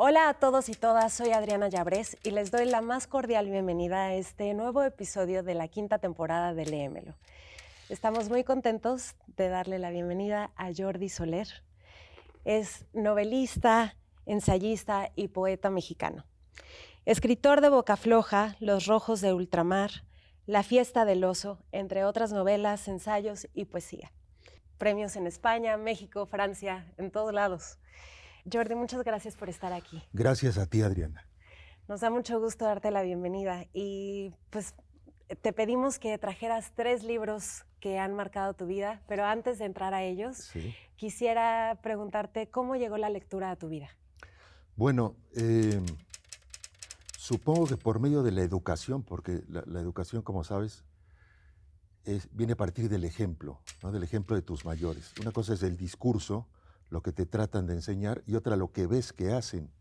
Hola a todos y todas, soy Adriana Llabrés y les doy la más cordial bienvenida a este nuevo episodio de la quinta temporada de Léemelo. Estamos muy contentos de darle la bienvenida a Jordi Soler. Es novelista, ensayista y poeta mexicano. Escritor de Boca Floja, Los Rojos de Ultramar, La Fiesta del Oso, entre otras novelas, ensayos y poesía. Premios en España, México, Francia, en todos lados. Jordi, muchas gracias por estar aquí. Gracias a ti, Adriana. Nos da mucho gusto darte la bienvenida y pues te pedimos que trajeras 3 libros que han marcado tu vida, pero antes de entrar a ellos, Sí. quisiera preguntarte cómo llegó la lectura a tu vida. Bueno, supongo que por medio de la educación, porque la educación, como sabes, viene a partir del ejemplo, ¿no? Del ejemplo de tus mayores. Una cosa es el discurso, lo que te tratan de enseñar, y otra lo que ves que hacen.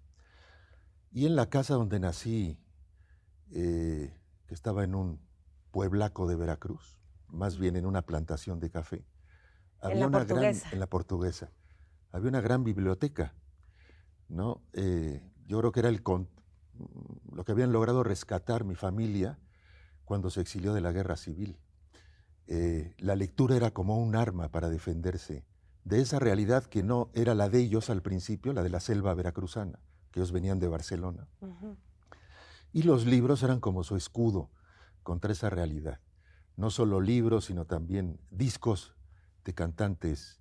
Y en la casa donde nací, que estaba en un pueblaco de Veracruz, más bien en una plantación de café, En la Portuguesa. en la Portuguesa, había una gran biblioteca, ¿no? Yo creo que era lo que habían logrado rescatar mi familia cuando se exilió de la guerra civil. La lectura era como un arma para defenderse de esa realidad que no era la de ellos al principio, la de la selva veracruzana, que ellos venían de Barcelona. Uh-huh. Y los libros eran como su escudo contra esa realidad. No solo libros, sino también discos de cantantes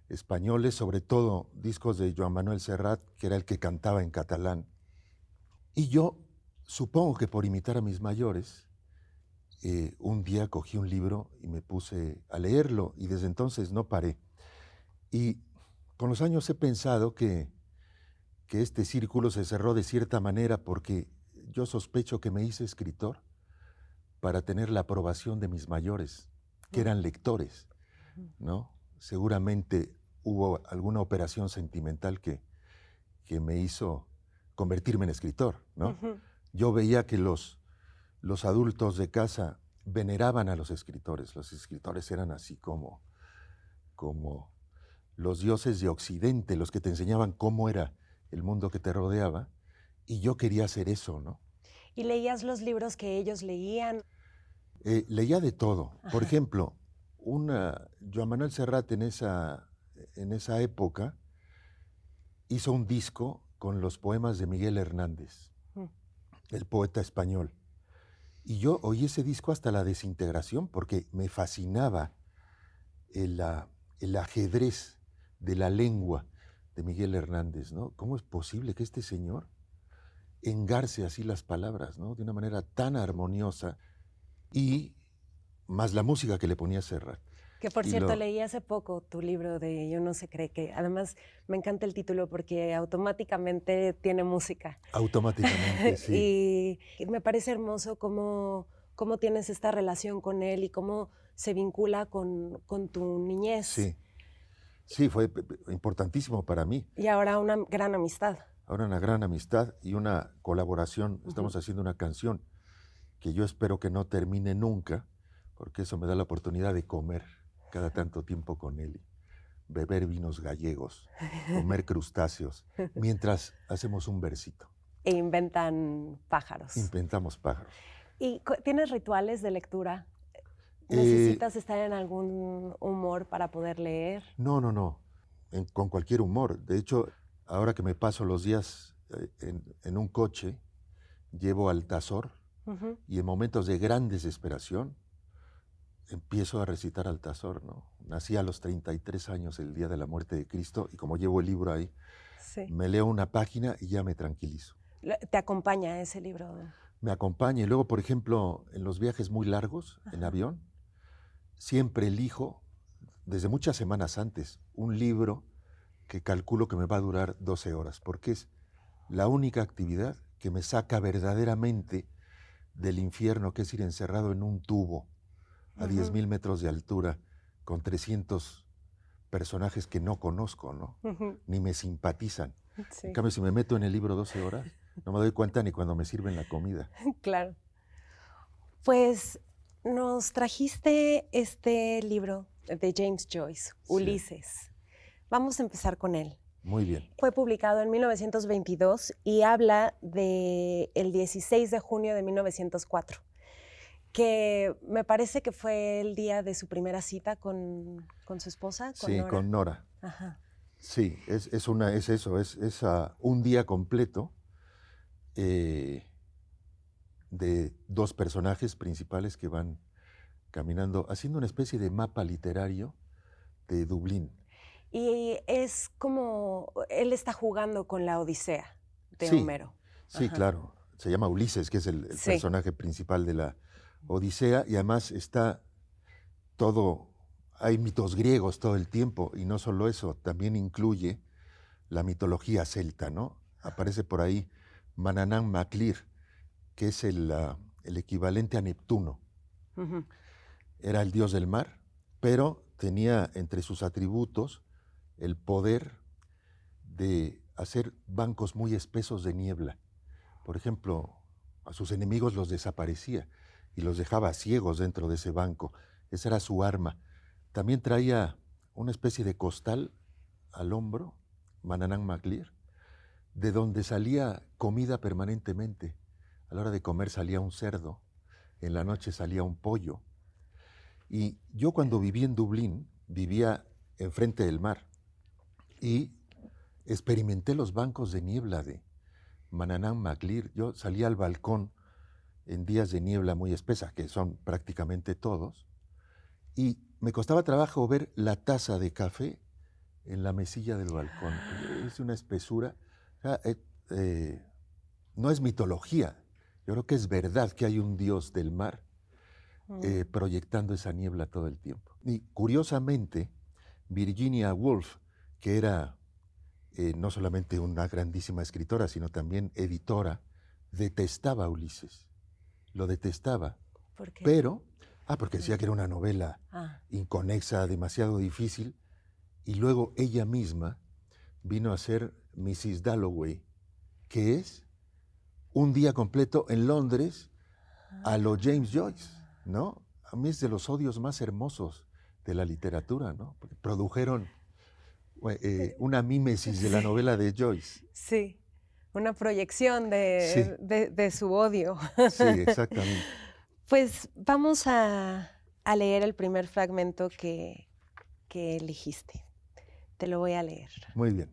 españoles, sobre todo discos de Joan Manuel Serrat, que era el que cantaba en catalán. Y yo, supongo que por imitar a mis mayores, un día cogí un libro y me puse a leerlo, y desde entonces no paré. Y con los años he pensado que este círculo se cerró de cierta manera porque yo sospecho que me hice escritor para tener la aprobación de mis mayores, que eran lectores, ¿no? Seguramente hubo alguna operación sentimental que me hizo convertirme en escritor, ¿no? Uh-huh. Yo veía que los adultos de casa veneraban a los escritores eran así como los dioses de Occidente, los que te enseñaban cómo era el mundo que te rodeaba, y yo quería hacer eso, ¿no? ¿Y leías los libros que ellos leían? Leía de todo. Por ejemplo, Joan Manuel Serrat en esa época hizo un disco con los poemas de Miguel Hernández, el poeta español. Y yo oí ese disco hasta la desintegración porque me fascinaba el ajedrez de la lengua de Miguel Hernández, ¿no? ¿Cómo es posible que este señor engarce así las palabras, ¿no? De una manera tan armoniosa, y más la música que le ponía Serrat. Que por cierto, leí hace poco tu libro de Yo no se cree que, además me encanta el título porque automáticamente tiene música. Automáticamente, sí. Y me parece hermoso cómo tienes esta relación con él y cómo se vincula con tu niñez. Sí, fue importantísimo para mí. Y ahora una gran amistad. Ahora una gran amistad y una colaboración. Estamos haciendo una canción que yo espero que no termine nunca, porque eso me da la oportunidad de comer cada tanto tiempo con él, beber vinos gallegos, comer crustáceos, mientras hacemos un versito. E inventan pájaros. Inventamos pájaros. ¿Y tienes rituales de lectura? ¿Necesitas estar en algún humor para poder leer? No. Con cualquier humor. De hecho, ahora que me paso los días en un coche, llevo Altazor, y en momentos de gran desesperación empiezo a recitar Altazor, ¿no? Nací a los 33 años, el día de la muerte de Cristo, y como llevo el libro ahí, me leo una página y ya me tranquilizo. ¿Te acompaña ese libro? Me acompaña. Y luego, por ejemplo, en los viajes muy largos, en avión, siempre elijo, desde muchas semanas antes, un libro que calculo que me va a durar 12 horas, porque es la única actividad que me saca verdaderamente del infierno, que es ir encerrado en un tubo a 10,000 metros de altura con 300 personajes que no conozco, ¿no? Ni me simpatizan. En cambio, si me meto en el libro 12 horas, no me doy cuenta ni cuando me sirven la comida. Claro. Pues nos trajiste este libro de James Joyce, Ulises. Vamos a empezar con él. Muy bien. Fue publicado en 1922 y habla del 16 de junio de 1904, que me parece que fue el día de su primera cita con su esposa, con Sí, Nora. con Nora. Ajá. Sí, es eso, es un día completo de dos personajes principales que van caminando, haciendo una especie de mapa literario de Dublín. Y es como él está jugando con la Odisea de Sí, Homero. sí, Ajá. claro. Se llama Ulises, que es el Sí. personaje principal de la Odisea, y además está todo, hay mitos griegos todo el tiempo, y no solo eso, también incluye la mitología celta, ¿no? Aparece por ahí Manannán Mac Lir, que es el equivalente a Neptuno. Ujú. Era el dios del mar, pero tenía entre sus atributos el poder de hacer bancos muy espesos de niebla. Por ejemplo, a sus enemigos los desaparecía y los dejaba ciegos dentro de ese banco. Esa era su arma. También traía una especie de costal al hombro, Manannán Mac Lir, de donde salía comida permanentemente. A la hora de comer salía un cerdo, en la noche salía un pollo. Y yo cuando viví en Dublín, vivía enfrente del mar y experimenté los bancos de niebla de Manannán Mac Lir. Yo salía al balcón en días de niebla muy espesa, que son prácticamente todos, y me costaba trabajo ver la taza de café en la mesilla del balcón. Es una espesura. O sea, no es mitología. Yo creo que es verdad que hay un dios del mar proyectando esa niebla todo el tiempo. Y curiosamente, Virginia Woolf, que era no solamente una grandísima escritora, sino también editora, detestaba a Ulises. Lo detestaba. ¿Por qué? Pero, porque decía que era una novela Ah. inconexa, demasiado difícil, y luego ella misma vino a ser Mrs. Dalloway, que es un día completo en Londres a lo James Joyce, ¿no? A mí es de los odios más hermosos de la literatura, ¿no? Porque produjeron una mímesis de la novela de Joyce. Sí, una proyección Sí, de su odio. sí, exactamente. Pues vamos a leer el primer fragmento que elegiste. Te lo voy a leer. Muy bien.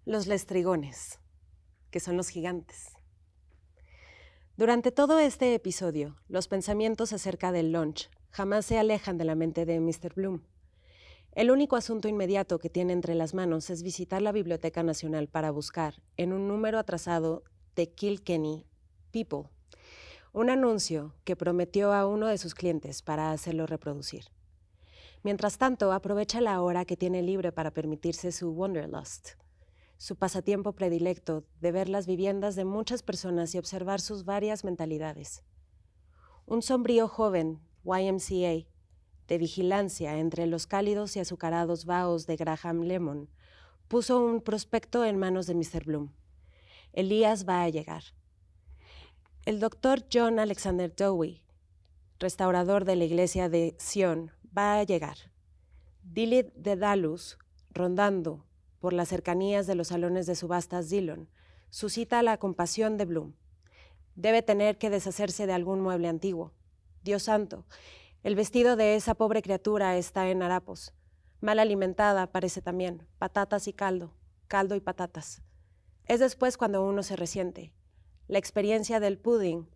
Los lestrigones, que son los gigantes. Durante todo este episodio, los pensamientos acerca del lunch jamás se alejan de la mente de Mr. Bloom. El único asunto inmediato que tiene entre las manos es visitar la Biblioteca Nacional para buscar, en un número atrasado de Kilkenny People, un anuncio que prometió a uno de sus clientes para hacerlo reproducir. Mientras tanto, aprovecha la hora que tiene libre para permitirse su Wanderlust, su pasatiempo predilecto de ver las viviendas de muchas personas y observar sus varias mentalidades. Un sombrío joven, YMCA, de vigilancia entre los cálidos y azucarados vaos de Graham Lemon, puso un prospecto en manos de Mr. Bloom. Elías va a llegar. El doctor John Alexander Dowie, restaurador de la iglesia de Sion, va a llegar. Dilith de Dalus, rondando por las cercanías de los salones de subastas Dillon, suscita la compasión de Bloom. Debe tener que deshacerse de algún mueble antiguo. Dios santo, el vestido de esa pobre criatura está en harapos. Mal alimentada parece también, patatas y caldo, caldo y patatas. Es después cuando uno se resiente. La experiencia del pudding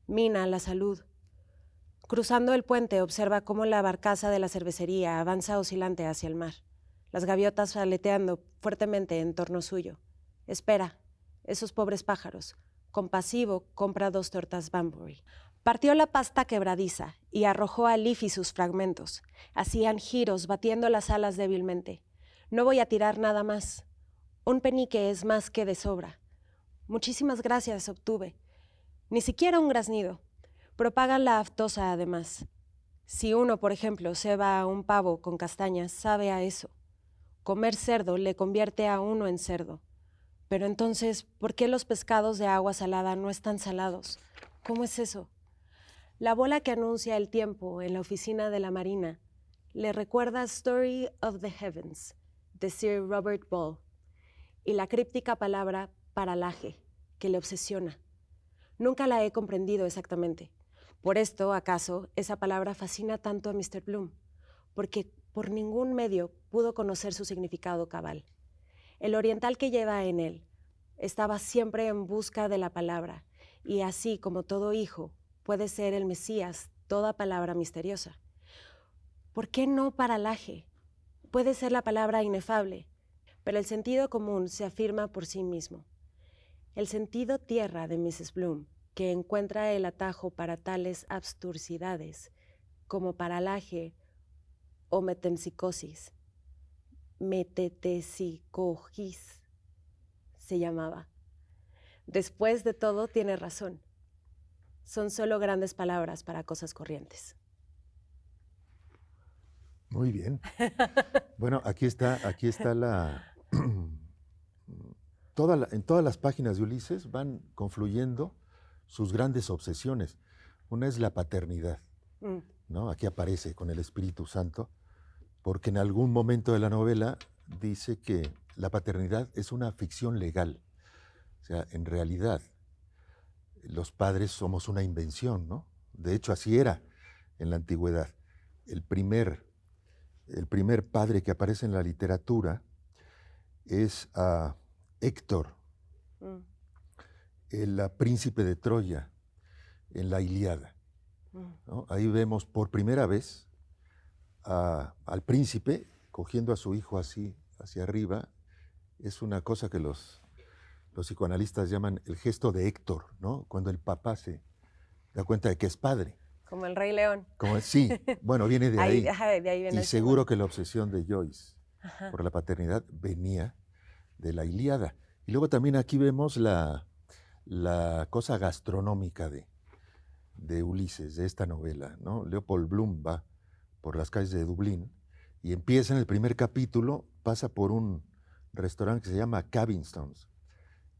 mina la salud. Cruzando el puente observa cómo la barcaza de la cervecería avanza oscilante hacia el mar, las gaviotas aleteando fuertemente en torno suyo. Espera, esos pobres pájaros. Compasivo, compra 2 tortas Banbury. Partió la pasta quebradiza y arrojó a Leafy sus fragmentos. Hacían giros, batiendo las alas débilmente. No voy a tirar nada más. Un penique es más que de sobra. Muchísimas gracias, obtuve. Ni siquiera un graznido. Propagan la aftosa, además. Si uno, por ejemplo, ceba a un pavo con castañas, sabe a eso. Comer cerdo le convierte a uno en cerdo. Pero entonces, ¿por qué los pescados de agua salada no están salados? ¿Cómo es eso? La bola que anuncia el tiempo en la oficina de la Marina le recuerda Story of the Heavens, de Sir Robert Ball, y la críptica palabra paralaje, que le obsesiona. Nunca la he comprendido exactamente. Por esto, acaso, esa palabra fascina tanto a Mr. Bloom, porque por ningún medio pudo conocer su significado cabal. El oriental que lleva en él estaba siempre en busca de la palabra, y así como todo hijo, puede ser el Mesías, toda palabra misteriosa. ¿Por qué no paralaje? Puede ser la palabra inefable, pero el sentido común se afirma por sí mismo. El sentido tierra de Mrs. Bloom, que encuentra el atajo para tales absursidades como paralaje o metempsicosis. Metetesicosis se llamaba. Después de todo, tiene razón. Son solo grandes palabras para cosas corrientes. Muy bien. Bueno, aquí está en todas las páginas de Ulises van confluyendo sus grandes obsesiones. Una es la paternidad, ¿no? Aquí aparece con el Espíritu Santo, porque en algún momento de la novela dice que la paternidad es una ficción legal. O sea, en realidad, los padres somos una invención, ¿no? De hecho, así era en la antigüedad. El primer padre que aparece en la literatura es Héctor, el príncipe de Troya, en la Ilíada, ¿no? Ahí vemos por primera vez al príncipe cogiendo a su hijo así, hacia arriba. Es una cosa que los psicoanalistas llaman el gesto de Héctor, ¿no? Cuando el papá se da cuenta de que es padre. Como el Rey León. Sí, bueno, viene de ahí. De ahí viene y seguro que la obsesión de Joyce por la paternidad venía de la Ilíada. Y luego también aquí vemos la cosa gastronómica de Ulises, de esta novela, ¿no? Leopold Bloom va por las calles de Dublín y empieza en el primer capítulo, pasa por un restaurante que se llama Cavinston's,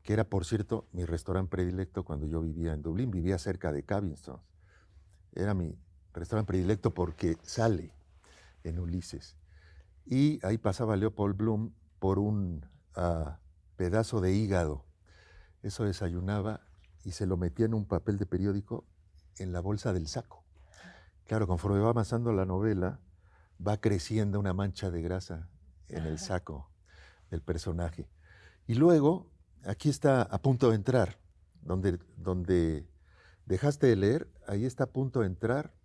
que era, por cierto, mi restaurante predilecto cuando yo vivía en Dublín, vivía cerca de Cavinston's. Era mi restaurante predilecto porque sale en Ulises. Y ahí pasaba Leopold Bloom por un pedazo de hígado. Eso desayunaba y se lo metía en un papel de periódico en la bolsa del saco. Claro, conforme va avanzando la novela, va creciendo una mancha de grasa en el saco del personaje. Y luego, aquí está a punto de entrar, donde dejaste de leer, ahí está a punto de entrar,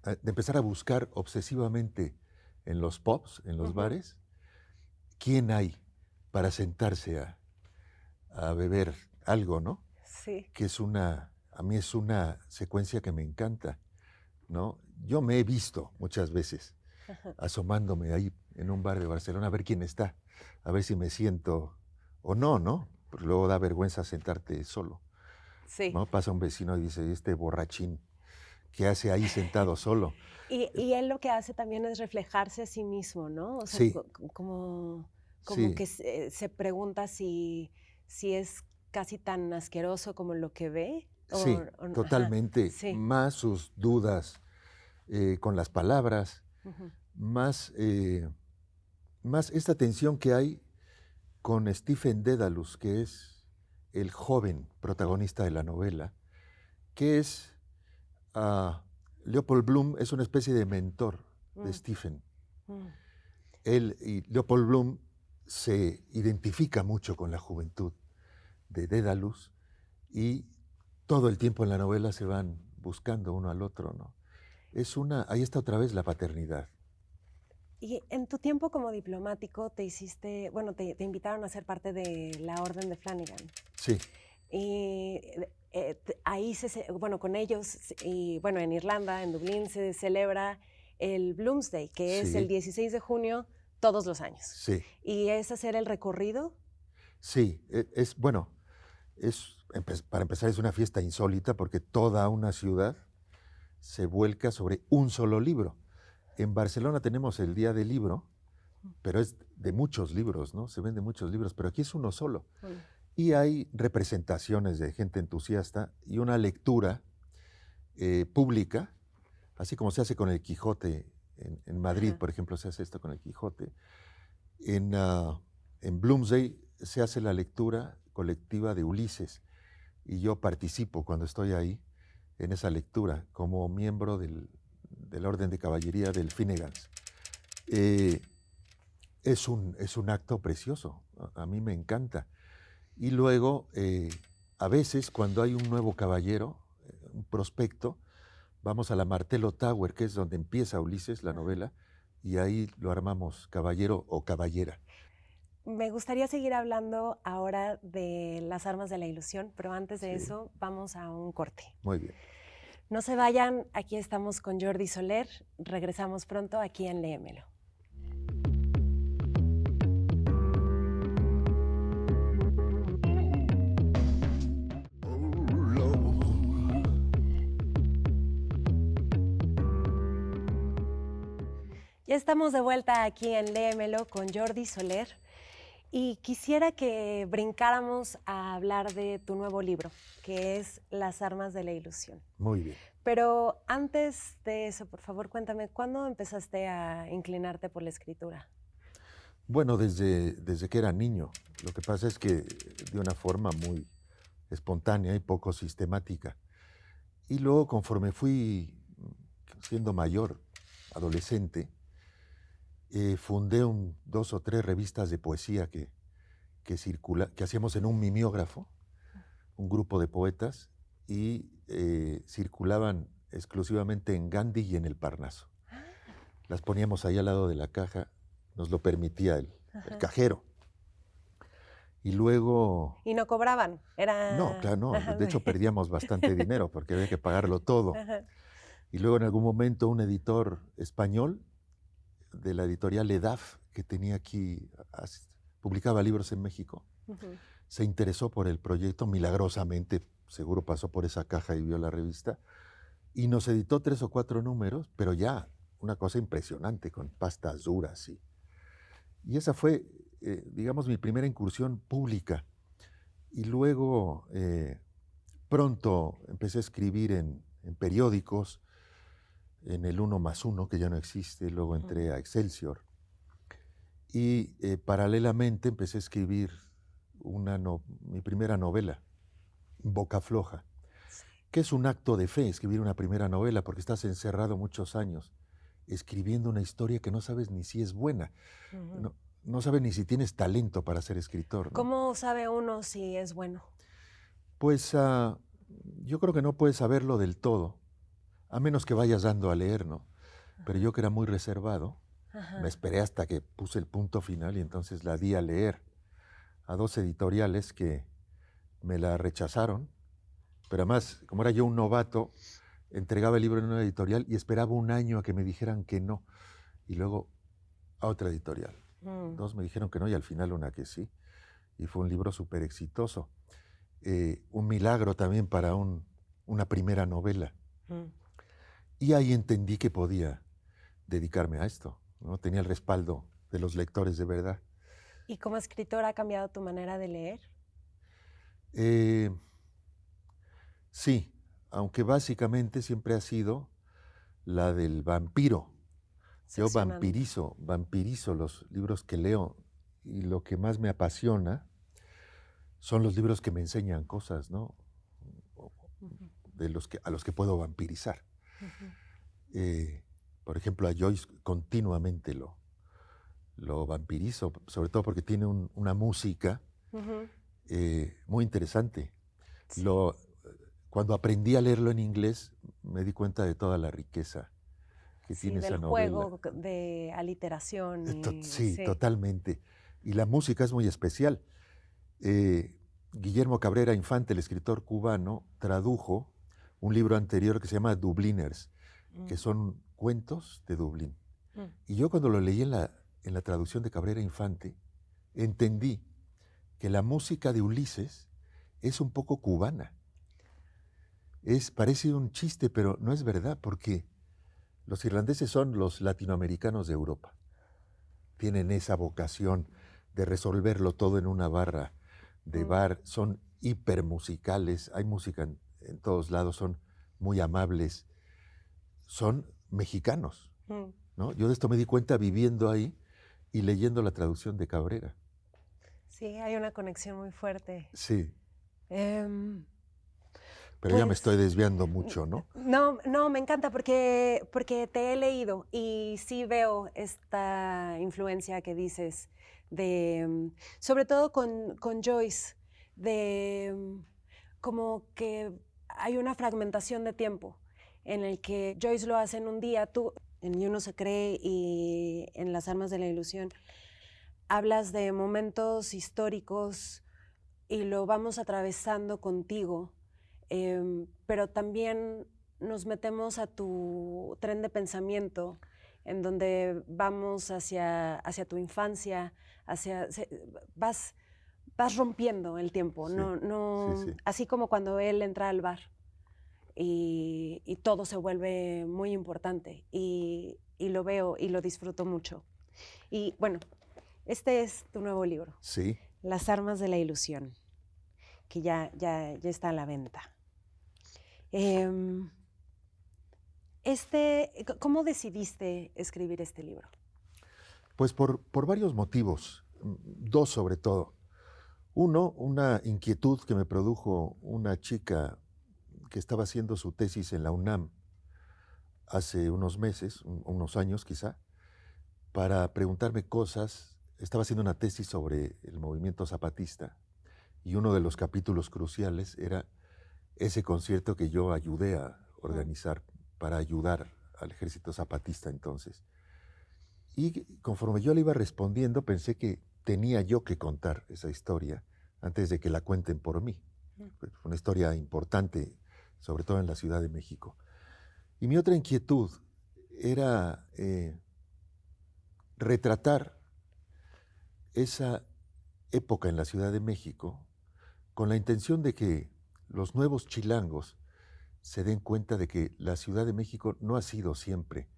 de empezar a buscar obsesivamente en los pubs, en los bares, quién hay para sentarse a beber algo, ¿no? Sí. Que a mí es una secuencia que me encanta, ¿no? Yo me he visto muchas veces asomándome ahí en un bar de Barcelona a ver quién está, a ver si me siento o no, ¿no? Porque luego da vergüenza sentarte solo. Sí. ¿No? Pasa un vecino y dice, este borrachín, ¿qué hace ahí sentado solo? Y él lo que hace también es reflejarse a sí mismo, ¿no? O sea, Sí. como Sí. que se pregunta si es casi tan asqueroso como lo que ve. Sí, totalmente. Sí. Más sus dudas con las palabras, más esta tensión que hay con Stephen Dedalus, que es el joven protagonista de la novela, que es Leopold Bloom, es una especie de mentor de Stephen. Él y Leopold Bloom se identifica mucho con la juventud de Dedalus y todo el tiempo en la novela se van buscando uno al otro, ¿no? Ahí está otra vez la paternidad. Y en tu tiempo como diplomático te invitaron a ser parte de la Orden de Flanagan. Sí. Y ahí con ellos, y bueno, en Irlanda, en Dublín, se celebra el Bloomsday, que es el 16 de junio todos los años. Sí. ¿Y es hacer el recorrido? Sí, para empezar es una fiesta insólita porque toda una ciudad se vuelca sobre un solo libro. En Barcelona tenemos el Día del Libro, pero es de muchos libros, ¿no? Se venden muchos libros, pero aquí es uno solo. Y hay representaciones de gente entusiasta y una lectura pública, así como se hace con el Quijote en Madrid, por ejemplo, se hace esto con el Quijote. En Bloomsday se hace la lectura colectiva de Ulises y yo participo cuando estoy ahí en esa lectura como miembro del Orden de Caballería del Finnegans. Es un acto precioso, a mí me encanta. Y luego, a veces, cuando hay un nuevo caballero, un prospecto, vamos a la Martello Tower, que es donde empieza Ulises, la novela, y ahí lo armamos caballero o caballera. Me gustaría seguir hablando ahora de las armas de la ilusión, pero antes de eso vamos a un corte. Muy bien. No se vayan, aquí estamos con Jordi Soler, regresamos pronto aquí en Léemelo. Ya estamos de vuelta aquí en Léemelo con Jordi Soler y quisiera que brincáramos a hablar de tu nuevo libro, que es Las armas de la ilusión. Muy bien. Pero antes de eso, por favor, cuéntame, ¿cuándo empezaste a inclinarte por la escritura? Bueno, desde que era niño. Lo que pasa es que de una forma muy espontánea y poco sistemática. Y luego, conforme fui siendo mayor, adolescente, fundé 2 o 3 revistas de poesía que hacíamos en un mimeógrafo, un grupo de poetas, y circulaban exclusivamente en Gandhi y en el Parnaso. Las poníamos ahí al lado de la caja, nos lo permitía el cajero. Y luego... ¿Y no cobraban? No, claro, no. De hecho, perdíamos bastante dinero porque había que pagarlo todo. Y luego en algún momento un editor español de la editorial EDAF, que tenía aquí, publicaba libros en México, se interesó por el proyecto milagrosamente, seguro pasó por esa caja y vio la revista, y nos editó 3 o 4 números, pero ya una cosa impresionante, con pastas duras. Y esa fue, digamos, mi primera incursión pública. Y luego pronto empecé a escribir en periódicos, en el 1+1, que ya no existe, luego entré a Excelsior. Y paralelamente empecé a escribir mi primera novela, Boca Floja, que es un acto de fe, escribir una primera novela, porque estás encerrado muchos años escribiendo una historia que no sabes ni si es buena, no sabes ni si tienes talento para ser escritor, ¿no? ¿Cómo sabe uno si es bueno? Pues yo creo que no puedes saberlo del todo, a menos que vayas dando a leer, ¿no? Pero yo, que era muy reservado, me esperé hasta que puse el punto final y entonces la di a leer a 2 editoriales que me la rechazaron. Pero además, como era yo un novato, entregaba el libro en una editorial y esperaba un año a que me dijeran que no. Y luego a otra editorial. 2 me dijeron que no y al final una que sí. Y fue un libro súper exitoso. Un milagro también para una primera novela. Y ahí entendí que podía dedicarme a esto, ¿no? Tenía el respaldo de los lectores de verdad. ¿Y como escritor ha cambiado tu manera de leer? Sí, aunque básicamente siempre ha sido la del vampiro. Yo vampirizo los libros que leo, y lo que más me apasiona son los libros que me enseñan cosas, ¿no? A los que puedo vampirizar. Por ejemplo, a Joyce continuamente lo vampirizo, sobre todo porque tiene una música muy interesante. Sí. Cuando aprendí a leerlo en inglés, me di cuenta de toda la riqueza que tiene esa novela. Del juego de aliteración. Sí, totalmente. Y la música es muy especial. Guillermo Cabrera Infante, el escritor cubano, tradujo un libro anterior que se llama Dubliners, que son cuentos de Dublín. Y yo, cuando lo leí en la traducción de Cabrera Infante, entendí que la música de Ulises es un poco cubana. Parece un chiste, pero no es verdad, porque los irlandeses son los latinoamericanos de Europa. Tienen esa vocación de resolverlo todo en una barra de bar, son hipermusicales, hay música en todos lados, son muy amables, son mexicanos, Mm. ¿no? Yo de esto me di cuenta viviendo ahí y leyendo la traducción de Cabrera. Sí, hay una conexión muy fuerte. Sí, Em, pero ya me estoy pues desviando mucho, ¿no? no, me encanta porque te he leído y sí veo esta influencia que dices sobre todo con Joyce, de como que hay una fragmentación de tiempo en el que Joyce lo hace en un día, tú en Yo no se cree y en Las armas de la ilusión hablas de momentos históricos y lo vamos atravesando contigo, pero también nos metemos a tu tren de pensamiento en donde vamos hacia tu infancia, vas, vas rompiendo el tiempo, Sí, sí. así como cuando él entra al bar y todo se vuelve muy importante y lo veo y lo disfruto mucho. Y bueno, este es tu nuevo libro, Sí. Las armas de la ilusión, que ya está a la venta. ¿Cómo decidiste escribir este libro? Pues por varios motivos, dos sobre todo. Uno, una inquietud que me produjo una chica que estaba haciendo su tesis en la UNAM hace unos meses, unos años quizá, para preguntarme cosas. Estaba haciendo una tesis sobre el movimiento zapatista y uno de los capítulos cruciales era ese concierto que yo ayudé a organizar para ayudar al ejército zapatista entonces. Y conforme yo le iba respondiendo, pensé que tenía yo que contar esa historia antes de que la cuenten por mí. Fue una historia importante, sobre todo en la Ciudad de México. Y mi otra inquietud era retratar esa época en la Ciudad de México con la intención de que los nuevos chilangos se den cuenta de que la Ciudad de México no ha sido siempre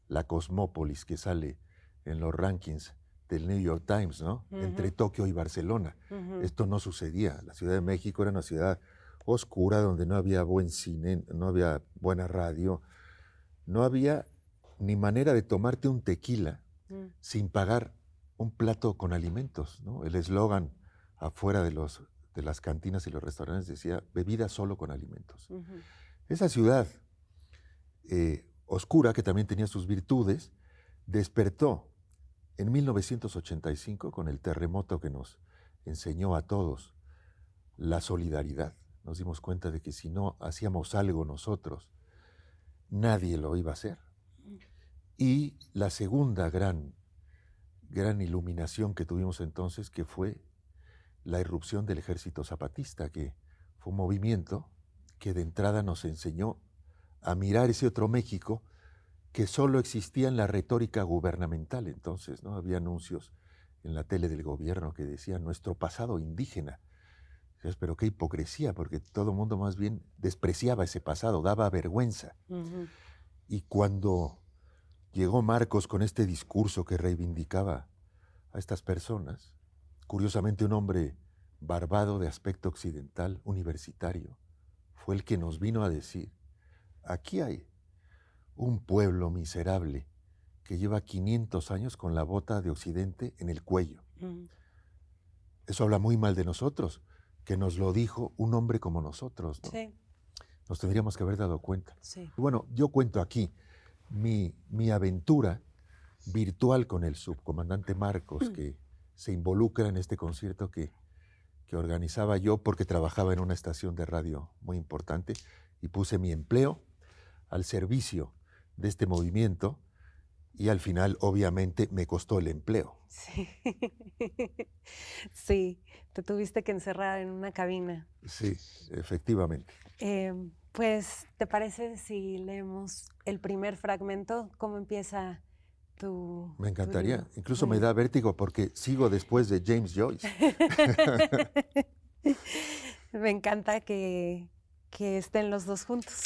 la cosmópolis que sale en los rankings del New York Times, ¿no? Entre Tokio y Barcelona. Esto no sucedía. La Ciudad de México era una ciudad oscura donde no había buen cine, no había buena radio, no había ni manera de tomarte un tequila sin pagar un plato con alimentos, ¿no? El eslogan afuera de las cantinas y los restaurantes decía bebida solo con alimentos. Esa ciudad oscura, que también tenía sus virtudes, despertó en 1985 con el terremoto que nos enseñó a todos la solidaridad. Nos dimos cuenta de que si no hacíamos algo nosotros, nadie lo iba a hacer. Y la segunda gran iluminación que tuvimos entonces, que fue la irrupción del Ejército Zapatista, que fue un movimiento que de entrada nos enseñó a mirar ese otro México que solo existía en la retórica gubernamental. Entonces, ¿no? Había anuncios en la tele del gobierno que decían nuestro pasado indígena. Pero qué hipocresía, porque todo el mundo más bien despreciaba ese pasado, daba vergüenza. Y cuando llegó Marcos con este discurso que reivindicaba a estas personas, curiosamente un hombre barbado de aspecto occidental, universitario, fue el que nos vino a decir, aquí hay un pueblo miserable que lleva 500 años con la bota de Occidente en el cuello. Eso habla muy mal de nosotros, que nos lo dijo un hombre como nosotros, ¿no? Sí. Nos tendríamos que haber dado cuenta. Sí. Bueno, yo cuento aquí mi aventura virtual con el subcomandante Marcos, que se involucra en este concierto que organizaba yo porque trabajaba en una estación de radio muy importante y puse mi empleo al servicio de este movimiento y al final obviamente me costó el empleo. Sí. Sí, te tuviste que encerrar en una cabina. Sí, efectivamente. Pues, ¿te parece si leemos el primer fragmento? ¿Cómo empieza Me encantaría. libro? Incluso me da vértigo porque sigo después de James Joyce. Me encanta que estén los dos juntos.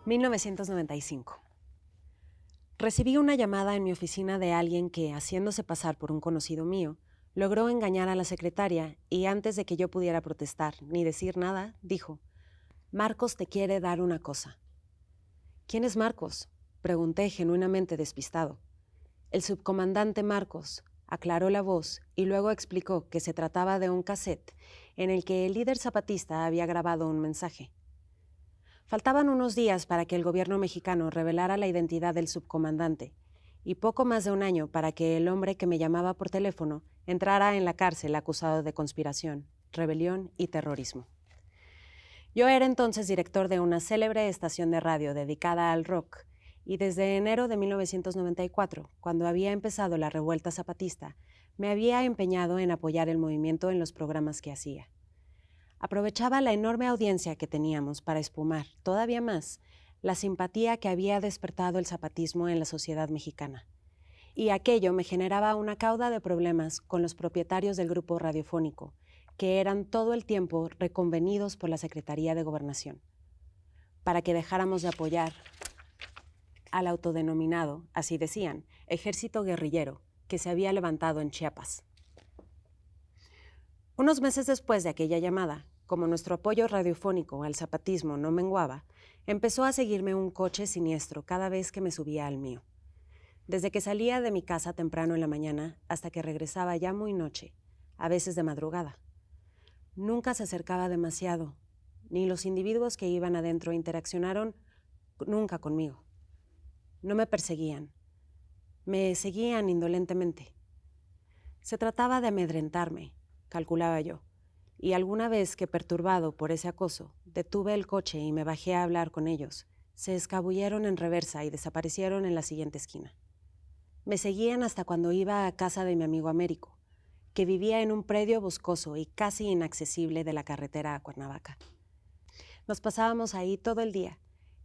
«1995. Recibí una llamada en mi oficina de alguien que, haciéndose pasar por un conocido mío, Logró engañar a la secretaria y antes de que yo pudiera protestar ni decir nada, dijo: «Marcos te quiere dar una cosa». «¿Quién es Marcos?», pregunté genuinamente despistado. «El subcomandante Marcos», aclaró la voz y luego explicó que se trataba de un cassette en el que el líder zapatista había grabado un mensaje. Faltaban unos días para que el gobierno mexicano revelara la identidad del subcomandante y poco más de un año para que el hombre que me llamaba por teléfono entrara en la cárcel acusado de conspiración, rebelión y terrorismo. Yo era entonces director de una célebre estación de radio dedicada al rock y desde enero de 1994, cuando había empezado la revuelta zapatista, me había empeñado en apoyar el movimiento en los programas que hacía. Aprovechaba la enorme audiencia que teníamos para espumar, todavía más, la simpatía que había despertado el zapatismo en la sociedad mexicana. Y aquello me generaba una cauda de problemas con los propietarios del grupo radiofónico, que eran todo el tiempo reconvenidos por la Secretaría de Gobernación, para que dejáramos de apoyar al autodenominado, así decían, ejército guerrillero que se había levantado en Chiapas. Unos meses después de aquella llamada, como nuestro apoyo radiofónico al zapatismo no menguaba, empezó a seguirme un coche siniestro cada vez que me subía al mío. Desde que salía de mi casa temprano en la mañana hasta que regresaba ya muy noche, a veces de madrugada. Nunca se acercaba demasiado, ni los individuos que iban adentro interaccionaron nunca conmigo. No me perseguían, me seguían indolentemente. Se trataba de amedrentarme, calculaba yo, y alguna vez que, perturbado por ese acoso, detuve el coche y me bajé a hablar con ellos, se escabulleron en reversa y desaparecieron en la siguiente esquina. Me seguían hasta cuando iba a casa de mi amigo Américo, que vivía en un predio boscoso y casi inaccesible de la carretera a Cuernavaca. Nos pasábamos ahí todo el día,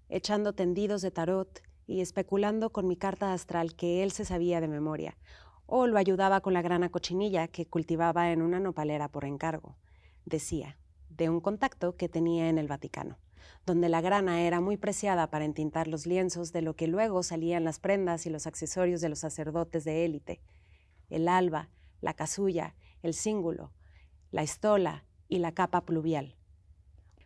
echando tendidos de tarot y especulando con mi carta astral que él se sabía de memoria, o lo ayudaba con la grana cochinilla que cultivaba en una nopalera por encargo, decía, de un contacto que tenía en el Vaticano, donde la grana era muy preciada para entintar los lienzos de lo que luego salían las prendas y los accesorios de los sacerdotes de élite, el alba, la casulla, el cíngulo, la estola y la capa pluvial.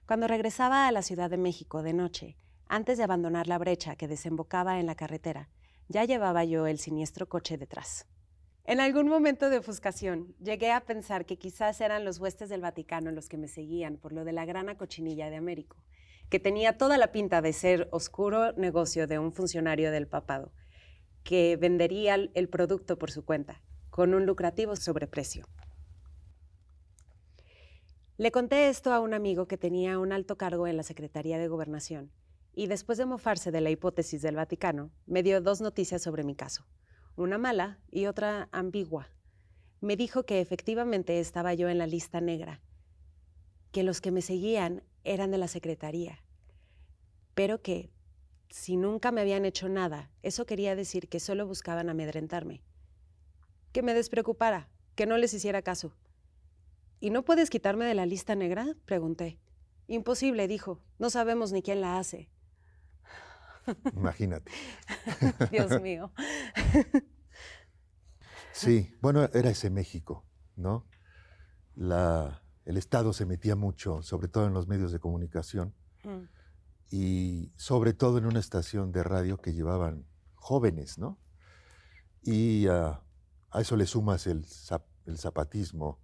Cuando regresaba a la Ciudad de México de noche, antes de abandonar la brecha que desembocaba en la carretera, ya llevaba yo el siniestro coche detrás. En algún momento de ofuscación, llegué a pensar que quizás eran los huestes del Vaticano los que me seguían por lo de la grana cochinilla de Américo, que tenía toda la pinta de ser oscuro negocio de un funcionario del papado, que vendería el producto por su cuenta, con un lucrativo sobreprecio. Le conté esto a un amigo que tenía un alto cargo en la Secretaría de Gobernación, y después de mofarse de la hipótesis del Vaticano, me dio dos noticias sobre mi caso. Una mala y otra ambigua. Me dijo que efectivamente estaba yo en la lista negra, que los que me seguían eran de la Secretaría, pero que, si nunca me habían hecho nada, eso quería decir que solo buscaban amedrentarme. Que me despreocupara, que no les hiciera caso. ¿Y no puedes quitarme de la lista negra?, pregunté. Imposible, dijo, no sabemos ni quién la hace. Imagínate. Dios mío. Sí, bueno, era ese México, ¿no? El Estado se metía mucho, sobre todo en los medios de comunicación, y sobre todo en una estación de radio que llevaban jóvenes, ¿no? Y a eso le sumas el zapatismo,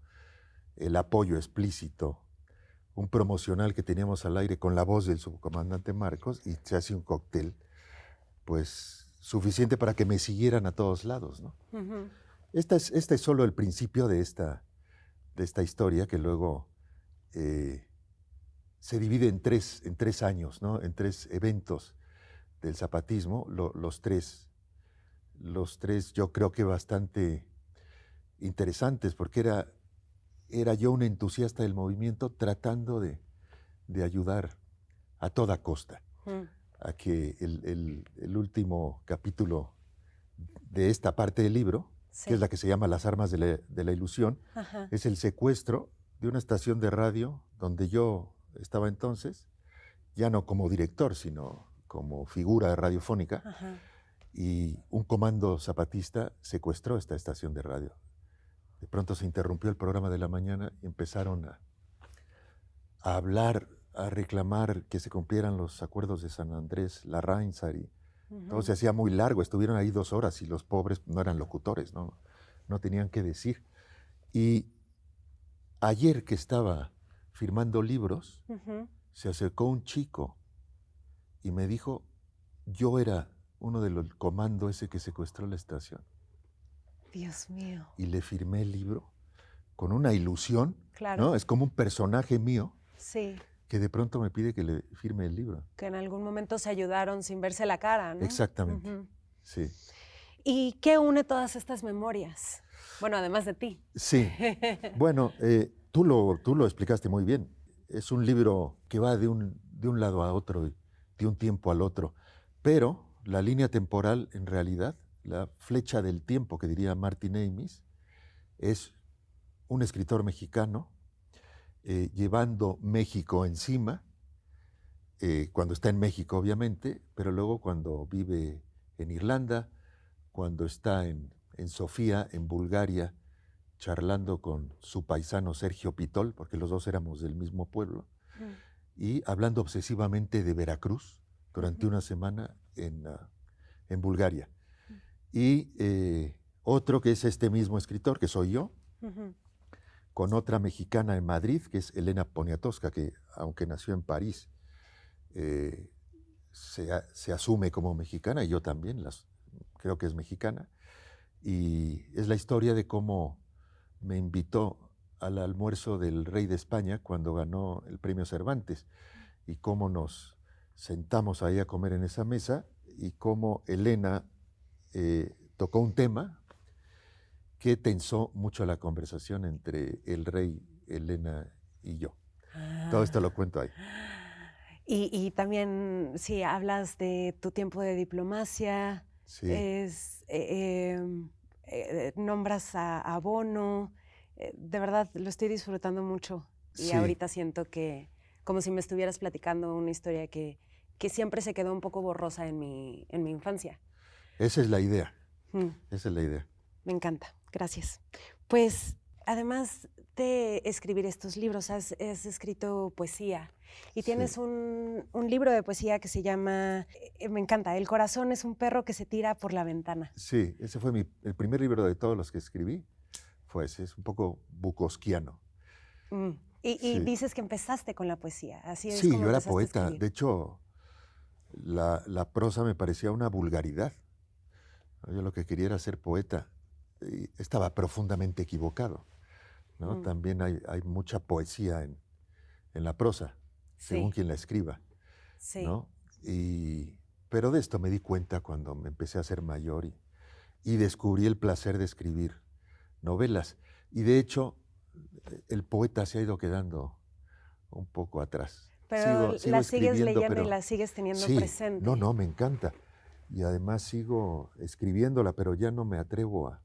el apoyo explícito, un promocional que teníamos al aire con la voz del subcomandante Marcos, y se hace un cóctel, pues, suficiente para que me siguieran a todos lados, ¿no? Uh-huh. Este es solo el principio de esta historia, que luego se divide en tres años, ¿no? En tres eventos del zapatismo, los tres yo creo que bastante interesantes, porque era yo un entusiasta del movimiento tratando de ayudar a toda costa a que el último capítulo de esta parte del libro, sí, que es la que se llama Las armas de la ilusión, ajá, es el secuestro de una estación de radio donde yo estaba entonces, ya no como director, sino como figura radiofónica, ajá, y un comando zapatista secuestró esta estación de radio. De pronto se interrumpió el programa de la mañana y empezaron a hablar, a reclamar que se cumplieran los acuerdos de San Andrés, Larrainzar, y todo se hacía muy largo. Estuvieron ahí 2 horas y los pobres no eran locutores, no tenían qué decir. Y ayer que estaba firmando libros, se acercó un chico y me dijo, yo era uno del comando ese que secuestró la estación. Dios mío. Y le firmé el libro con una ilusión, Claro. ¿no? Es como un personaje mío. Sí. Que de pronto me pide que le firme el libro. Que en algún momento se ayudaron sin verse la cara, ¿no? Exactamente, sí. ¿Y qué une todas estas memorias? Bueno, además de ti. Sí, bueno, tú lo explicaste muy bien. Es un libro que va de un lado a otro, de un tiempo al otro, pero la línea temporal, en realidad, la flecha del tiempo, que diría Martin Amis, es un escritor mexicano llevando México encima, cuando está en México, obviamente, pero luego cuando vive en Irlanda, cuando está en Sofía, en Bulgaria, charlando con su paisano Sergio Pitol, porque los dos éramos del mismo pueblo, y hablando obsesivamente de Veracruz durante una semana en Bulgaria. Y otro que es este mismo escritor, que soy yo, con otra mexicana en Madrid, que es Elena Poniatowska, que aunque nació en París, se asume como mexicana, y yo también creo que es mexicana. Y es la historia de cómo me invitó al almuerzo del rey de España cuando ganó el premio Cervantes, y cómo nos sentamos ahí a comer en esa mesa, y cómo Elena tocó un tema que tensó mucho la conversación entre el rey, Elena y yo. Todo esto lo cuento ahí. Y también, sí, hablas de tu tiempo de diplomacia, Sí. Nombras a Bono, de verdad lo estoy disfrutando mucho. Y Sí. ahorita siento que, como si me estuvieras platicando una historia que siempre se quedó un poco borrosa en mi infancia. Esa es la idea. Esa es la idea. Me encanta, gracias. Pues además de escribir estos libros, has escrito poesía y tienes Sí. un libro de poesía que se llama, me encanta, El corazón es un perro que se tira por la ventana. Sí, ese fue el primer libro de todos los que escribí. Fue ese, es un poco bukowskiano. Y Sí. dices que empezaste con la poesía, así es Sí, como yo era empezaste a poeta. escribir. De hecho, la prosa me parecía una vulgaridad. Yo lo que quería era ser poeta. Y estaba profundamente equivocado, ¿no? También hay mucha poesía en la prosa, según Sí. quien la escriba, Sí. ¿no? Pero de esto me di cuenta cuando me empecé a hacer mayor y descubrí el placer de escribir novelas. Y de hecho, el poeta se ha ido quedando un poco atrás. Pero Sigo la sigues escribiendo, leyendo pero y la sigues teniendo sí, presente. no, me encanta. Y además sigo escribiéndola, pero ya no me atrevo a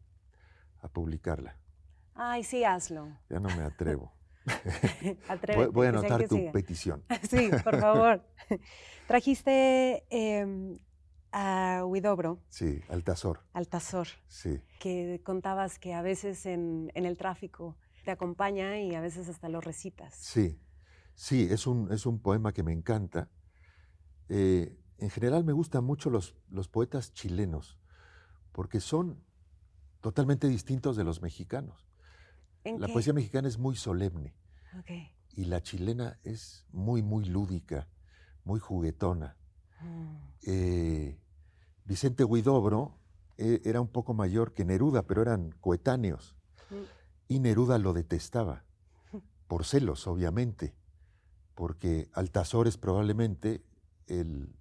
publicarla. Ay, sí, hazlo. Ya no me atrevo. Atrévete. Voy a que sean anotar que tu sigan. petición. Sí, por favor. Trajiste a Huidobro, Sí, Altazor. Sí, que contabas que a veces en el tráfico te acompaña y a veces hasta lo recitas. sí, es un poema que me encanta. En general me gustan mucho los poetas chilenos, porque son totalmente distintos de los mexicanos. ¿En La qué? poesía mexicana es muy solemne Ok. y la chilena es muy, muy lúdica, muy juguetona. Vicente Huidobro era un poco mayor que Neruda, pero eran coetáneos. Y Neruda lo detestaba, por celos, obviamente, porque Altazor es probablemente el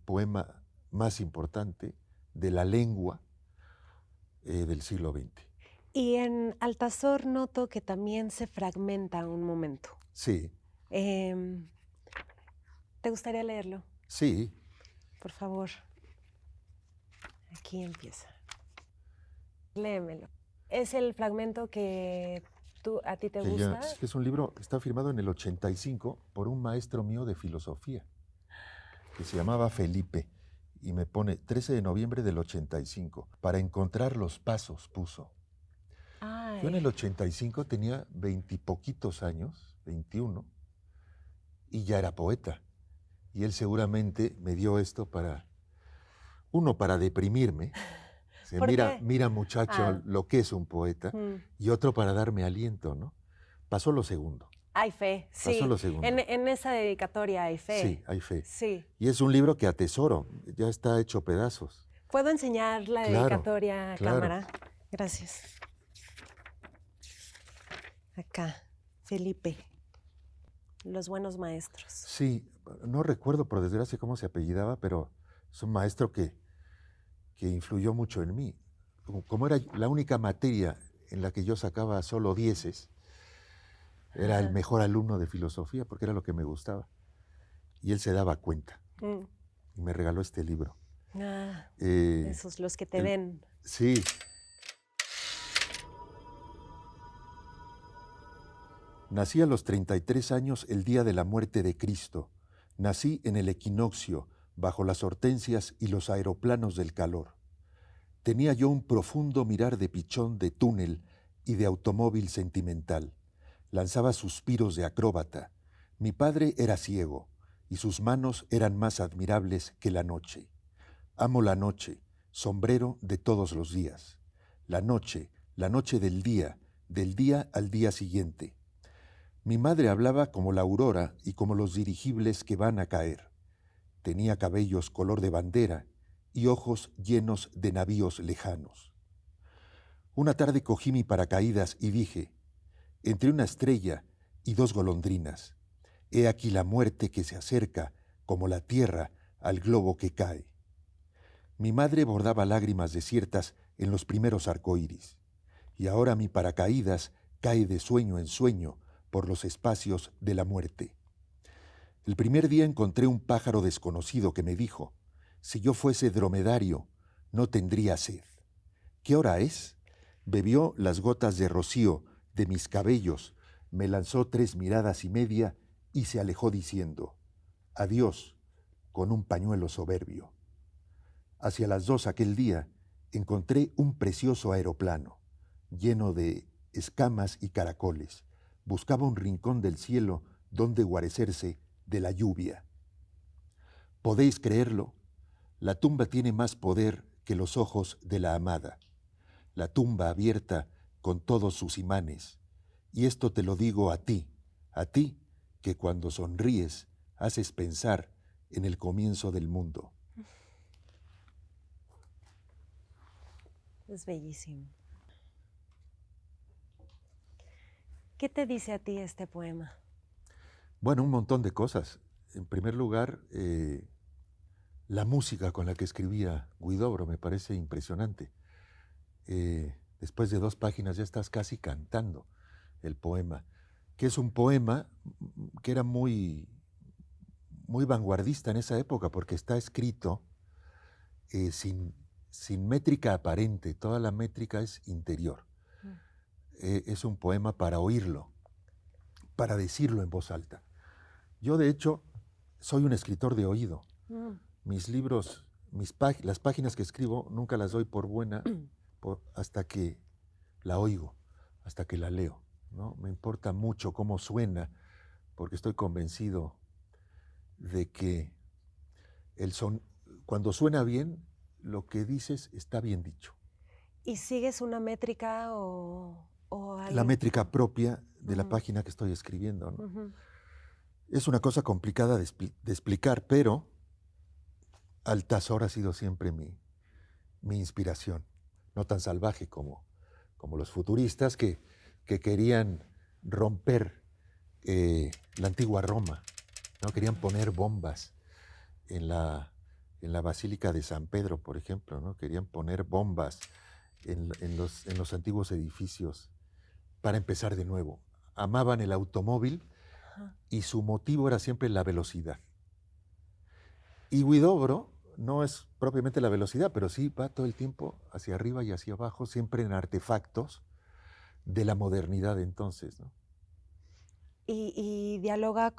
poema más importante de la lengua del siglo XX. Y en Altazor noto que también se fragmenta un momento. Sí, ¿Te gustaría leerlo? sí. Por favor. Aquí empieza. Léemelo. ¿Es el fragmento que a ti te gusta? Es un libro, está firmado en el 85 por un maestro mío de filosofía, que se llamaba Felipe, y me pone 13 de noviembre del 85. Para encontrar los pasos, puso. Yo en el 85 tenía 20 y poquitos años, 21, y ya era poeta. Y él seguramente me dio esto para deprimirme. O sea, ¿Por qué? mira muchacho, lo que es un poeta, y otro para darme aliento, ¿no? Pasó lo segundo. Hay fe, sí. Pasó lo segundo. En esa dedicatoria hay fe. Sí, hay fe. Sí. Y es un libro que atesoro, ya está hecho pedazos. ¿Puedo enseñar la dedicatoria a cámara? Gracias. Acá, Felipe, los buenos maestros. Sí, no recuerdo por desgracia cómo se apellidaba, pero es un maestro que influyó mucho en mí. Como era la única materia en la que yo sacaba solo 10, era el mejor alumno de filosofía porque era lo que me gustaba. Y él se daba cuenta. Y me regaló este libro. Esos, los que te ven. Sí. Nací a los 33 años el día de la muerte de Cristo. Nací en el equinoccio, bajo las hortensias y los aeroplanos del calor. Tenía yo un profundo mirar de pichón de túnel y de automóvil sentimental. Lanzaba suspiros de acróbata. Mi padre era ciego, y sus manos eran más admirables que la noche. Amo la noche, sombrero de todos los días. La noche del día al día siguiente. Mi madre hablaba como la aurora y como los dirigibles que van a caer. Tenía cabellos color de bandera y ojos llenos de navíos lejanos. Una tarde cogí mi paracaídas y dije, entre una estrella y 2 golondrinas, he aquí la muerte que se acerca como la tierra al globo que cae. Mi madre bordaba lágrimas desiertas en los primeros arcoíris, y ahora mi paracaídas cae de sueño en sueño por los espacios de la muerte. El primer día encontré un pájaro desconocido que me dijo, si yo fuese dromedario, no tendría sed. ¿Qué hora es? Bebió las gotas de rocío de mis cabellos, me lanzó 3 miradas y media y se alejó diciendo, adiós, con un pañuelo soberbio. Hacia las 2 aquel día encontré un precioso aeroplano, lleno de escamas y caracoles. Buscaba un rincón del cielo donde guarecerse de la lluvia. ¿Podéis creerlo? La tumba tiene más poder que los ojos de la amada. La tumba abierta con todos sus imanes. Y esto te lo digo a ti que cuando sonríes haces pensar en el comienzo del mundo. Es bellísimo. ¿Qué te dice a ti este poema? Bueno, un montón de cosas. En primer lugar, la música con la que escribía Huidobro me parece impresionante. Después de 2 páginas ya estás casi cantando el poema, que es un poema que era muy, muy vanguardista en esa época, porque está escrito sin métrica aparente, toda la métrica es interior. Es un poema para oírlo, para decirlo en voz alta. Yo, de hecho, soy un escritor de oído. Mis libros, las páginas que escribo, nunca las doy por buena hasta que la oigo, hasta que la leo, ¿no? Me importa mucho cómo suena, porque estoy convencido de que cuando suena bien, lo que dices está bien dicho. ¿Y sigues una métrica o algo? La métrica propia de la página que estoy escribiendo, ¿no? Es una cosa complicada de explicar, pero Altazor ha sido siempre mi inspiración. No tan salvaje como los futuristas que querían romper la antigua Roma, ¿no? Querían poner bombas en la Basílica de San Pedro, por ejemplo, ¿no? Querían poner bombas en los antiguos edificios para empezar de nuevo. Amaban el automóvil y su motivo era siempre la velocidad. Y Huidobro no es propiamente la velocidad, pero sí va todo el tiempo hacia arriba y hacia abajo, siempre en artefactos de la modernidad entonces, ¿no? Y dialoga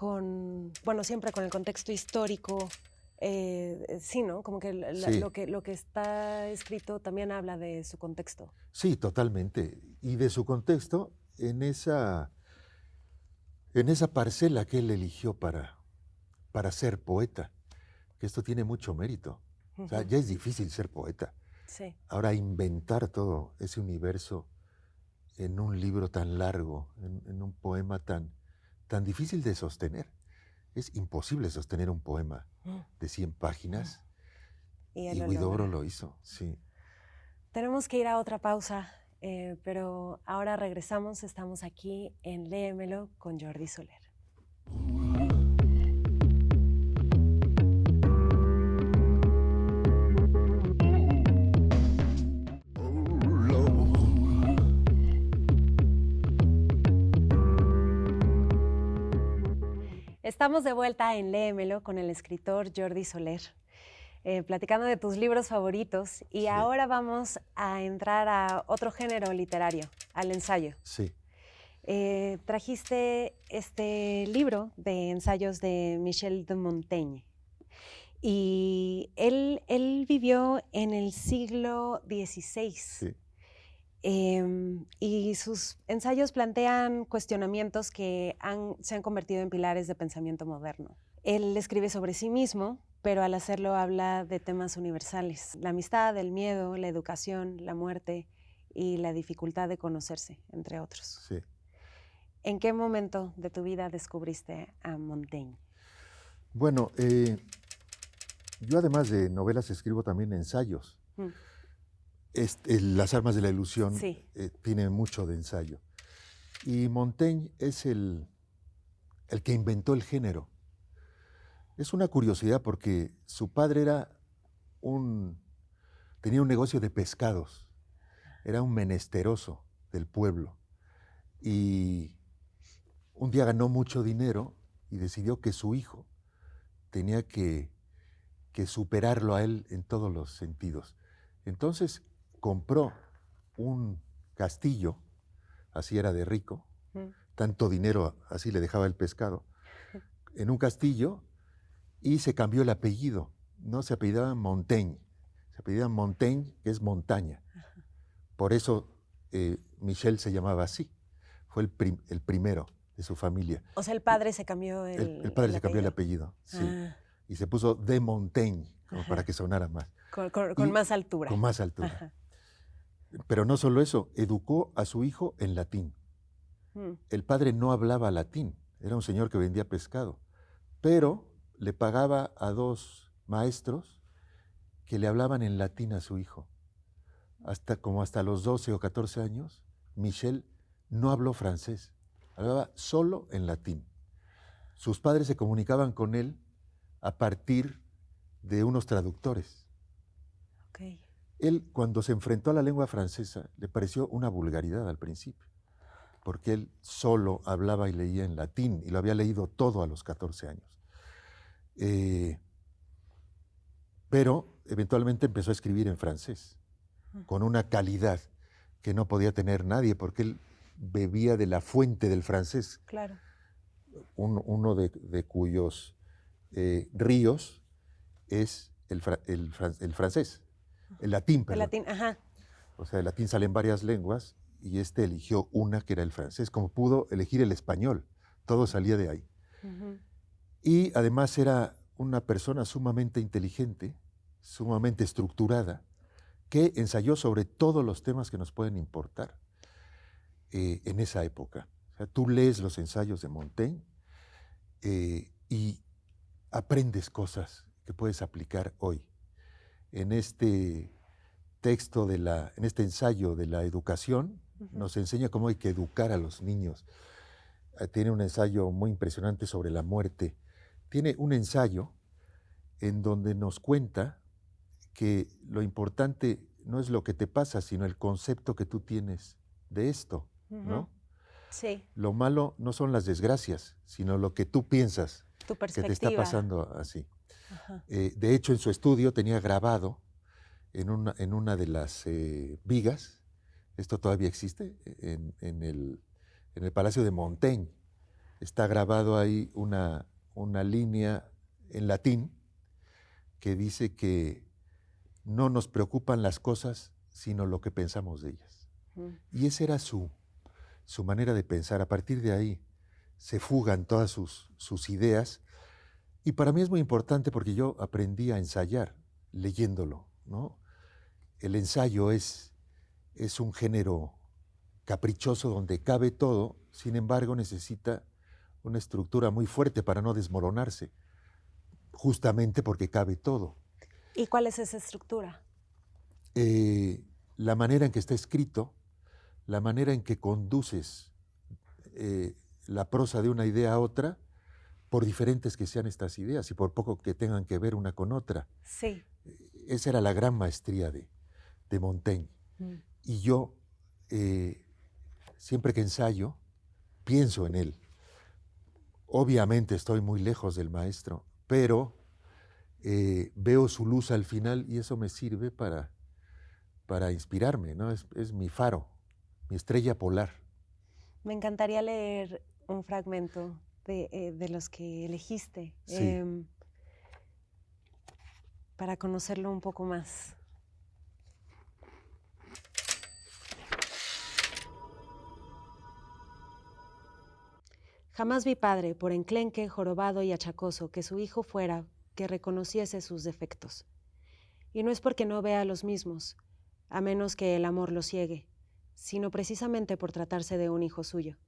siempre con el contexto histórico Sí, ¿no? Como que Sí. lo que está escrito también habla de su contexto. Sí, totalmente. Y de su contexto, en esa parcela que él eligió para ser poeta, que esto tiene mucho mérito. O sea, Ujú. ya es difícil ser poeta. Sí. Ahora inventar todo ese universo en un libro tan largo, en un poema tan difícil de sostener. Es imposible sostener un poema Mm. de 100 páginas Y él y lo Huidobro logra. lo hizo, sí. Tenemos que ir a otra pausa, pero ahora regresamos. Estamos aquí en Léemelo con Jordi Soler. Estamos de vuelta en Léemelo con el escritor Jordi Soler, platicando de tus libros favoritos, y Sí, ahora vamos a entrar a otro género literario, al ensayo. sí, Trajiste este libro de ensayos de Michel de Montaigne, y él vivió en el siglo XVI. sí, Y sus ensayos plantean cuestionamientos que se han convertido en pilares de pensamiento moderno. Él escribe sobre sí mismo, pero al hacerlo habla de temas universales: la amistad, el miedo, la educación, la muerte y la dificultad de conocerse, entre otros. sí. ¿En qué momento de tu vida descubriste a Montaigne? Bueno, yo además de novelas escribo también ensayos. Mm, Las armas de la ilusión Sí. tiene mucho de ensayo. Y Montaigne es el que inventó el género. Es una curiosidad porque su padre tenía un negocio de pescados, era un menesteroso del pueblo. Y un día ganó mucho dinero y decidió que su hijo tenía que superarlo a él en todos los sentidos. Entonces compró un castillo, así era de rico, Mm. tanto dinero así le dejaba el pescado, en un castillo, y se cambió el apellido. No se apellidaba Montaigne, se apellidaba Montaigne, que es montaña. Por eso Michel se llamaba así. Fue el primero de su familia. O sea, el padre se cambió El padre el se cambió el apellido. apellido, sí. Ah, Y se puso de Montaigne, como para ajá. que sonara más. Con Y más altura. con más altura. Ajá. Pero no solo eso, educó a su hijo en latín. Mm. El padre no hablaba latín, era un señor que vendía pescado, pero le pagaba a dos maestros que le hablaban en latín a su hijo. Hasta los 12 o 14 años, Michel no habló francés, hablaba solo en latín. Sus padres se comunicaban con él a partir de unos traductores. Ok. Él, cuando se enfrentó a la lengua francesa, le pareció una vulgaridad al principio, porque él solo hablaba y leía en latín, y lo había leído todo a los 14 años. Pero eventualmente empezó a escribir en francés, con una calidad que no podía tener nadie, porque él bebía de la fuente del francés, Claro. uno de cuyos ríos es el francés, el latín, El perdón. latín, ajá. O sea, el latín sale en varias lenguas y este eligió una que era el francés, como pudo elegir el español. Todo salía de ahí. Ujú. Y además era una persona sumamente inteligente, sumamente estructurada, que ensayó sobre todos los temas que nos pueden importar en esa época. O sea, tú lees los ensayos de Montaigne y aprendes cosas que puedes aplicar hoy. En este texto en este ensayo de la educación, nos enseña cómo hay que educar a los niños. Tiene un ensayo muy impresionante sobre la muerte. Tiene un ensayo en donde nos cuenta que lo importante no es lo que te pasa, sino el concepto que tú tienes de esto, ¿no? Sí, Lo malo no son las desgracias, sino lo que tú piensas tu que te está perspectiva. pasando así. Ajá. De hecho, en su estudio tenía grabado en una de las vigas, esto todavía existe, en el Palacio de Montaigne, está grabado ahí una línea en latín que dice que no nos preocupan las cosas, sino lo que pensamos de ellas. Y esa era su manera de pensar. A partir de ahí se fugan todas sus ideas. Y para mí es muy importante porque yo aprendí a ensayar leyéndolo, ¿no? El ensayo es un género caprichoso donde cabe todo, sin embargo necesita una estructura muy fuerte para no desmoronarse, justamente porque cabe todo. ¿Y cuál es esa estructura? La manera en que está escrito, la manera en que conduces la prosa de una idea a otra, por diferentes que sean estas ideas y por poco que tengan que ver una con otra. Sí. Esa era la gran maestría de Montaigne. Y yo, siempre que ensayo, pienso en él. Obviamente estoy muy lejos del maestro, pero veo su luz al final y eso me sirve para inspirarme, ¿no? Es mi faro, mi estrella polar. Me encantaría leer un fragmento de los que elegiste, Sí. para conocerlo un poco más. Jamás vi padre, por enclenque, jorobado y achacoso, que su hijo fuera, que reconociese sus defectos. Y no es porque no vea los mismos, a menos que el amor lo ciegue, sino precisamente por tratarse de un hijo suyo.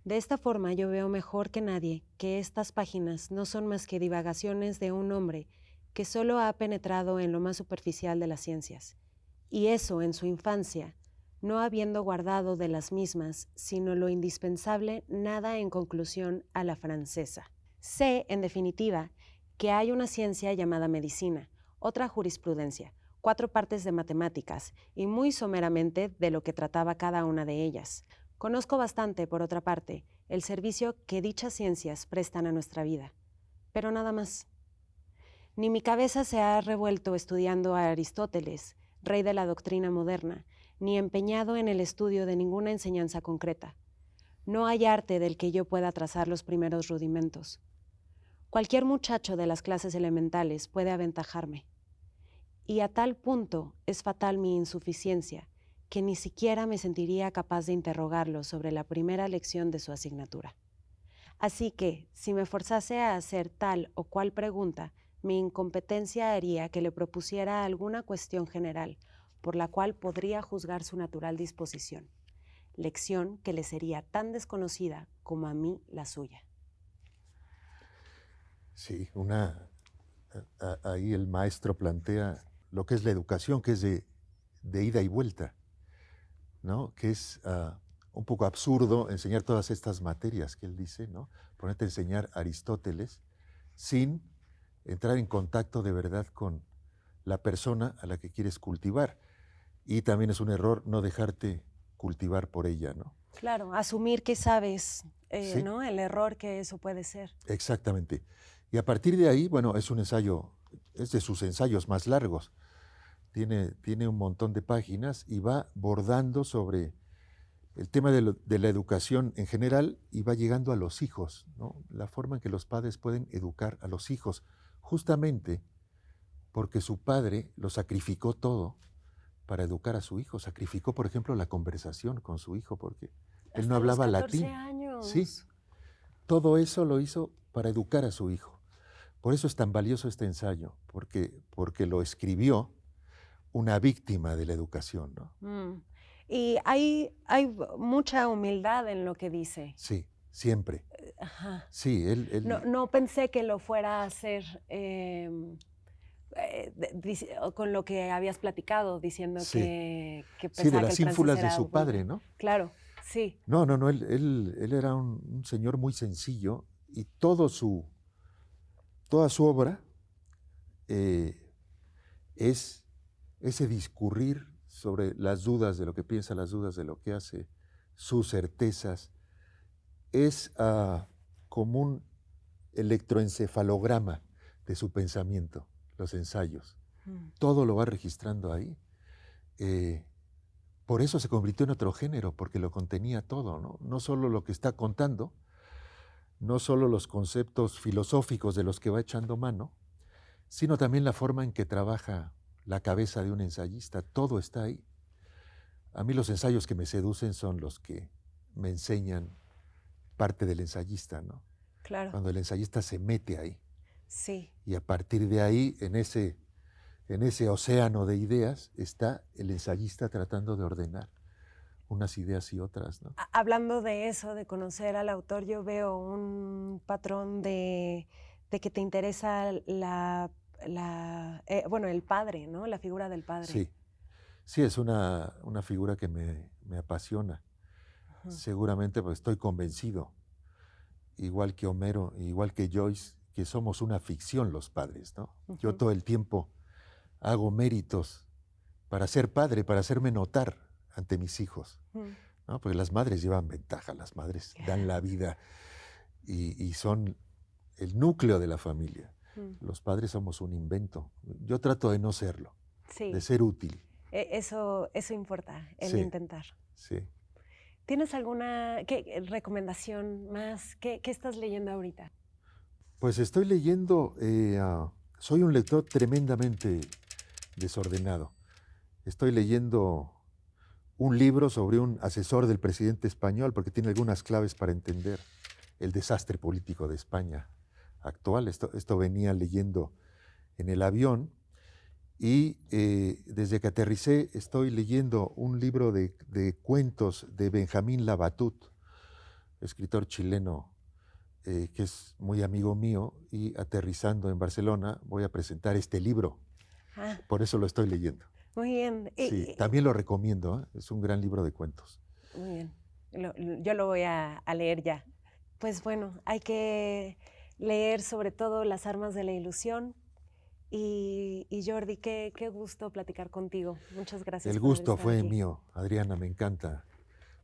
De esta forma yo veo mejor que nadie que estas páginas no son más que divagaciones de un hombre que solo ha penetrado en lo más superficial de las ciencias, y eso en su infancia, no habiendo guardado de las mismas, sino lo indispensable, nada en conclusión a la francesa. Sé, en definitiva, que hay una ciencia llamada medicina, otra jurisprudencia, 4 partes de matemáticas, y muy someramente de lo que trataba cada una de ellas. Conozco bastante, por otra parte, el servicio que dichas ciencias prestan a nuestra vida, pero nada más. Ni mi cabeza se ha revuelto estudiando a Aristóteles, rey de la doctrina moderna, ni empeñado en el estudio de ninguna enseñanza concreta. No hay arte del que yo pueda trazar los primeros rudimentos. Cualquier muchacho de las clases elementales puede aventajarme. Y a tal punto es fatal mi insuficiencia, que ni siquiera me sentiría capaz de interrogarlo sobre la primera lección de su asignatura. Así que, si me forzase a hacer tal o cual pregunta, mi incompetencia haría que le propusiera alguna cuestión general, por la cual podría juzgar su natural disposición, lección que le sería tan desconocida como a mí la suya. Sí, ahí el maestro plantea lo que es la educación, que es de ida y vuelta, ¿no? Que es un poco absurdo enseñar todas estas materias que él dice, ¿no? Ponerte a enseñar Aristóteles sin entrar en contacto de verdad con la persona a la que quieres cultivar. Y también es un error no dejarte cultivar por ella, ¿no? Claro, asumir que sabes, ¿Sí? ¿no? El error que eso puede ser. Exactamente. Y a partir de ahí, bueno, es un ensayo, es de sus ensayos más largos. Tiene un montón de páginas y va bordando sobre el tema de la educación en general y va llegando a los hijos, ¿no? La forma en que los padres pueden educar a los hijos, justamente porque su padre lo sacrificó todo para educar a su hijo. Sacrificó, por ejemplo, la conversación con su hijo porque él no hablaba latín. Hasta los 14 años. Sí, todo eso lo hizo para educar a su hijo. Por eso es tan valioso este ensayo, porque lo escribió una víctima de la educación, ¿no? Y hay mucha humildad en lo que dice. Sí, siempre. Ajá. Sí, él No pensé que lo fuera a hacer con lo que habías platicado, diciendo Sí. que Sí, de pensaba que las el ínfulas francés de era su padre, ¿no? Claro, sí. No, él era un señor muy sencillo y toda su obra es ese discurrir sobre las dudas de lo que piensa, las dudas de lo que hace, sus certezas. Es como un electroencefalograma de su pensamiento, los ensayos. Todo lo va registrando ahí. Por eso se convirtió en otro género, porque lo contenía todo, ¿no? No solo lo que está contando, no solo los conceptos filosóficos de los que va echando mano, sino también la forma en que trabaja la cabeza de un ensayista. Todo está ahí. A mí los ensayos que me seducen son los que me enseñan parte del ensayista, ¿no? Claro. Cuando el ensayista se mete ahí. Sí. Y a partir de ahí, en ese océano de ideas, está el ensayista tratando de ordenar unas ideas y otras, ¿no? Hablando de eso, de conocer al autor, yo veo un patrón de que te interesa el padre, ¿no? La figura del padre. Sí, sí, es una figura que me apasiona. Ujú. Seguramente pues, estoy convencido, igual que Homero, igual que Joyce, que somos una ficción los padres, ¿no? Ujú. Yo todo el tiempo hago méritos para ser padre, para hacerme notar ante mis hijos, ¿no? Porque las madres llevan ventaja, las madres dan la vida y son el núcleo de la familia. Los padres somos un invento. Yo trato de no serlo, Sí. de ser útil. Eso importa, el Sí. intentar. Sí. ¿Tienes alguna recomendación más? ¿Qué estás leyendo ahorita? Pues estoy leyendo, soy un lector tremendamente desordenado. Estoy leyendo un libro sobre un asesor del presidente español, porque tiene algunas claves para entender el desastre político de España actual. Esto venía leyendo en el avión y desde que aterricé estoy leyendo un libro de cuentos de Benjamín Labatut, escritor chileno que es muy amigo mío, y aterrizando en Barcelona voy a presentar este libro. Por eso lo estoy leyendo. Muy bien. Sí, también lo recomiendo, ¿eh? Es un gran libro de cuentos. Muy bien. Yo lo voy a leer ya. Pues bueno, hay que leer sobre todo Las armas de la ilusión. Y Jordi, qué gusto platicar contigo. Muchas gracias. El por gusto estar fue aquí. mío, Adriana, me encanta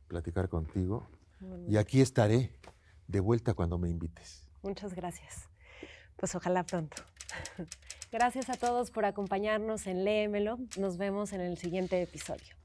platicar contigo. Bueno, Y aquí estaré de vuelta cuando me invites. muchas gracias. Pues ojalá pronto. Gracias a todos por acompañarnos en Léemelo. Nos vemos en el siguiente episodio.